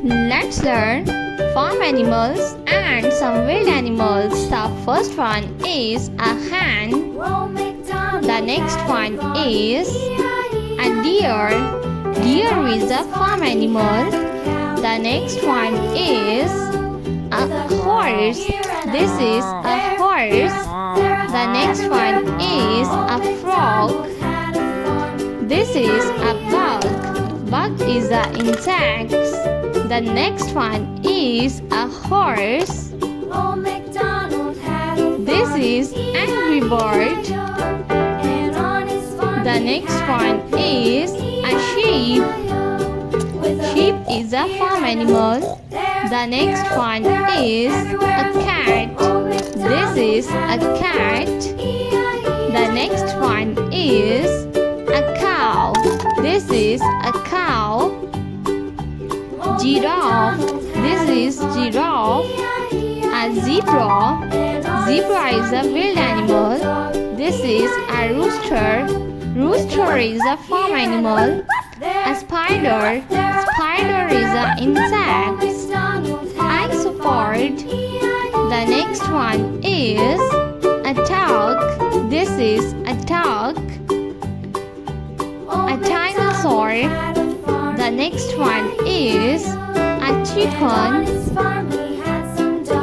Let's learn farm animals and some wild animals. The first one is a hen. The next one is a deer. Deer is a farm animal. The next one is a horse. This is a horse. The next one is a frog. This is a bug. Bug is an insect. The next one is a horse. This is angry bird. The next one is a sheep. Sheep is a farm animal. The next one is a cat. This is a cat. The next one is a cow. This is a cow. Giraffe. This is giraffe. A zebra. Zebra is a wild animal. This is a rooster. Rooster is a farm animal. A spider. Spider is an insect. Isopod. The next one is a duck. This is a duck. A dinosaur. The next one is a chicken.